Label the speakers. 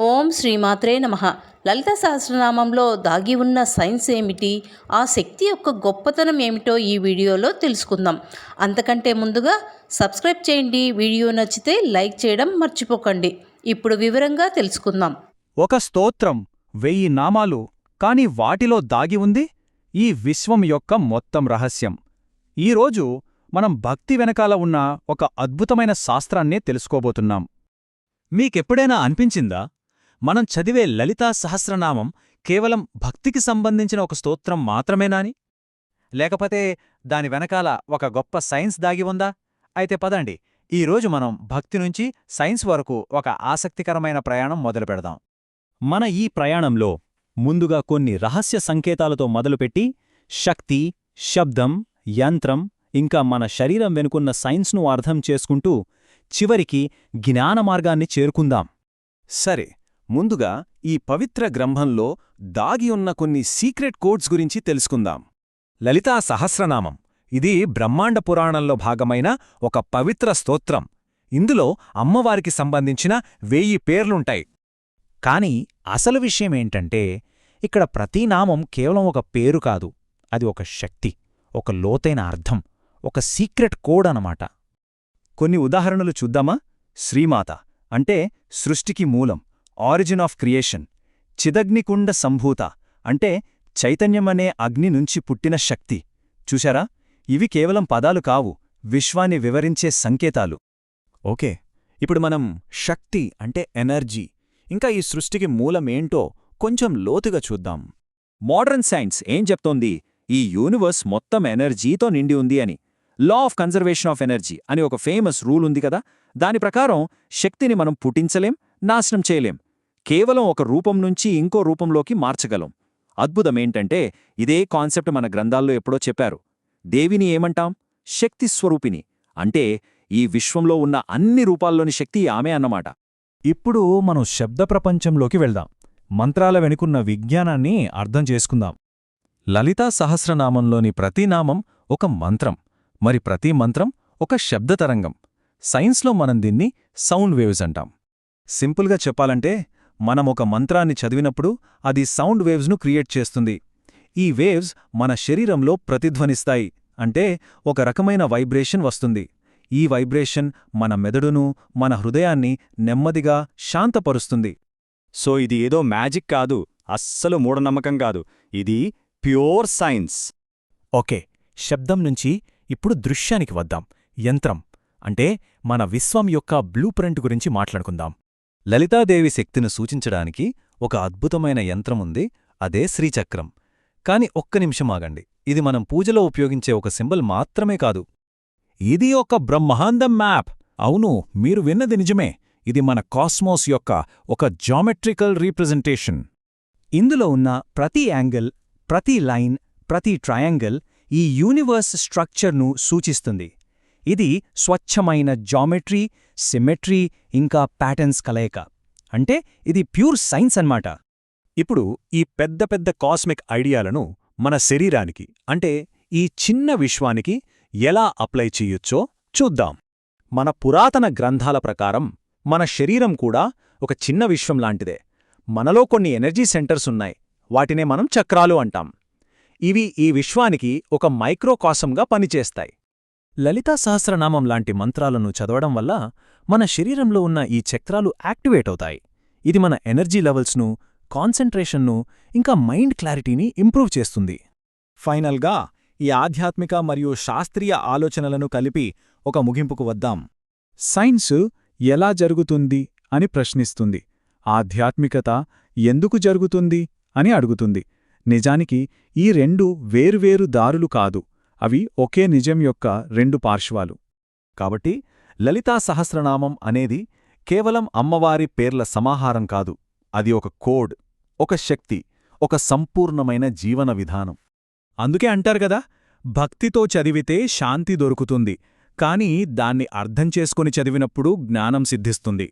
Speaker 1: ఓం శ్రీమాత్రే నమః. లలిత సహస్రనామంలో దాగి ఉన్న సైన్స్ ఏమిటి, ఆ శక్తి యొక్క గొప్పతనం ఏమిటో ఈ వీడియోలో తెలుసుకుందాం. అంతకంటే ముందుగా సబ్స్క్రైబ్ చేయండి. వీడియో నచ్చితే లైక్ చేయడం మర్చిపోకండి. ఇప్పుడు వివరంగా తెలుసుకుందాం.
Speaker 2: ఒక స్తోత్రం 1000 నామాలు, కాని వాటిలో దాగి ఉంది ఈ విశ్వం యొక్క మొత్తం రహస్యం. ఈరోజు మనం భక్తి వెనకాల ఉన్న ఒక అద్భుతమైన శాస్త్రాన్నే తెలుసుకోబోతున్నాం. మీకెప్పుడైనా అనిపించిందా, మనం చదివే లలితా సహస్రనామం కేవలం భక్తికి సంబంధించిన ఒక స్తోత్రం మాత్రమేనాని? లేకపోతే దాని వెనకాల ఒక గొప్ప సైన్స్ దాగి ఉందా? అయితే పదండి, ఈరోజు మనం భక్తి నుంచి సైన్స్ వరకు ఒక ఆసక్తికరమైన ప్రయాణం మొదలుపెడదాం. మన ఈ ప్రయాణంలో ముందుగా కొన్ని రహస్య సంకేతాలతో మొదలుపెట్టి శక్తి, శబ్దం, యంత్రం, ఇంకా మన శరీరం వెనుకున్న సైన్స్ను అర్థం చేసుకుంటూ చివరికి జ్ఞాన మార్గాన్ని చేరుకుందాం. సరే, ముందుగా ఈ పవిత్ర గ్రంథంలో దాగి ఉన్న కొన్ని సీక్రెట్ కోడ్స్ గురించి తెలుసుకుందాం. లలితా సహస్రనామం ఇది బ్రహ్మాండ పురాణంలో భాగమైన ఒక పవిత్ర స్తోత్రం. ఇందులో అమ్మవారికి సంబంధించిన 1000 పేర్లుంటాయి. కాని అసలు విషయమేంటంటే, ఇక్కడ ప్రతి నామం కేవలం ఒక పేరు కాదు, అది ఒక శక్తి, ఒక లోతైన అర్థం, ఒక సీక్రెట్ కోడ్ అన్నమాట. కొన్ని ఉదాహరణలు చూద్దామా? శ్రీమాత అంటే సృష్టికి మూలం, ఆరిజిన్ ఆఫ్ క్రియేషన్. చిదగ్నికుండ సంభూత అంటే చైతన్యమనే అగ్ని నుంచి పుట్టిన శక్తి. చూశారా, ఇవి కేవలం పదాలు కావు, విశ్వాన్ని వివరించే సంకేతాలు. ఓకే, ఇప్పుడు మనం శక్తి అంటే ఎనర్జీ, ఇంకా ఈ సృష్టికి మూలమేంటో కొంచెం లోతుగా చూద్దాం. మోడర్న్ సైన్స్ ఏం చెప్తోంది? ఈ యూనివర్స్ మొత్తం ఎనర్జీతో నిండి ఉంది అని. Law of conservation of energy అని ఒక ఫేమస్ రూల్ ఉంది కదా. దాని ప్రకారం శక్తిని మనం పుట్టించలేం, నాశనం చేయలేం, కేవలం ఒక రూపం నుంచి ఇంకో రూపంలోకి మార్చగలం. అద్భుతమేంటంటే, ఇదే కాన్సెప్ట్ మన గ్రంథాల్లో ఎప్పుడో చెప్పారు. దేవిని ఏమంటాం? శక్తి స్వరూపిణి. అంటే ఈ విశ్వంలో ఉన్న అన్ని రూపాల్లోని శక్తి ఆమె అన్నమాట. ఇప్పుడు మనం శబ్ద ప్రపంచంలోకి వెళ్దాం. మంత్రాల వెనుకున్న విజ్ఞానాన్ని అర్థం చేసుకుందాం. లలితా సహస్రనామంలోని ప్రతి నామం ఒక మంత్రం, మరి ప్రతి మంత్రం ఒక శబ్దతరంగం. సైన్స్లో మనం దీన్ని సౌండ్ వేవ్స్ అంటాం. సింపుల్గా చెప్పాలంటే, మనం ఒక మంత్రాన్ని చదివినప్పుడు అది సౌండ్ వేవ్స్ను క్రియేట్ చేస్తుంది. ఈ వేవ్స్ మన శరీరంలో ప్రతిధ్వనిస్తాయి, అంటే ఒక రకమైన వైబ్రేషన్ వస్తుంది. ఈ వైబ్రేషన్ మన మెదడును, మన హృదయాన్ని నెమ్మదిగా శాంతపరుస్తుంది. సో ఇది ఏదో మ్యాజిక్ కాదు, అస్సలు మూఢనమ్మకం కాదు, ఇది ప్యూర్ సైన్స్. ఓకే, శబ్దం నుంచి ఇప్పుడు దృశ్యానికి వద్దాం. యంత్రం అంటే మన విశ్వం యొక్క బ్లూ ప్రింట్ గురించి మాట్లాడుకుందాం. లలితాదేవి శక్తిని సూచించడానికి ఒక అద్భుతమైన యంత్రముంది, అదే శ్రీచక్రం. కాని ఒక్క నిమిషం ఆగండి, ఇది మనం పూజలో ఉపయోగించే ఒక సింబల్ మాత్రమే కాదు. ఇది ఒక బ్రహ్మాండం మ్యాప్. అవును, మీరు విన్నది నిజమే, ఇది మన కాస్మోస్ యొక్క ఒక జామెట్రికల్ రీప్రజెంటేషన్. ఇందులో ఉన్న ప్రతి యాంగిల్, ప్రతి లైన్, ప్రతి ట్రయాంగిల్ ఈ యూనివర్స్ స్ట్రక్చర్ను సూచిస్తుంది. ఇది స్వచ్ఛమైన జామెట్రీ, సిమెట్రీ, ఇంకా ప్యాటర్న్స్ కలయిక. అంటే ఇది ప్యూర్ సైన్స్ అన్నమాట. ఇప్పుడు ఈ పెద్ద పెద్ద కాస్మిక్ ఐడియాలను మన శరీరానికి, అంటే ఈ చిన్న విశ్వానికి ఎలా అప్లై చెయ్యొచ్చో చూద్దాం. మన పురాతన గ్రంథాల ప్రకారం మన శరీరం కూడా ఒక చిన్న విశ్వం లాంటిదే. మనలో కొన్ని ఎనర్జీ సెంటర్స్ ఉన్నాయి, వాటినే మనం చక్రాలు అంటాం. ఇవి ఈ విశ్వానికి ఒక మైక్రోకాసంగా పనిచేస్తాయి. లలితా సహస్రనామం లాంటి మంత్రాలను చదవడం వల్ల మన శరీరంలో ఉన్న ఈ చక్రాలు యాక్టివేట్ అవుతాయి. ఇది మన ఎనర్జీ లెవెల్స్ను, కాన్సంట్రేషన్ను, ఇంకా మైండ్ క్లారిటీని ఇంప్రూవ్ చేస్తుంది. ఫైనల్గా ఈ ఆధ్యాత్మిక మరియు శాస్త్రీయ ఆలోచనలను కలిపి ఒక ముగింపుకు వద్దాం. సైన్సు ఎలా జరుగుతుంది అని ప్రశ్నిస్తుంది, ఆధ్యాత్మికత ఎందుకు జరుగుతుంది అని అడుగుతుంది. నిజానికి ఈ రెండు వేర్వేరు దారులు కాదు, అవి ఒకే నిజం యొక్క రెండు పార్శ్వాలు. కాబట్టి లలితా సహస్రనామం అనేది కేవలం అమ్మవారి పేర్ల సమాహారం కాదు, అది ఒక కోడ్, ఒక శక్తి, ఒక సంపూర్ణమైన జీవన విధానం. అందుకే అంటారు గదా, భక్తితో చదివితే శాంతి దొరుకుతుంది, కాని దాన్ని అర్థం చేసుకుని చదివినప్పుడు జ్ఞానం సిద్ధిస్తుంది.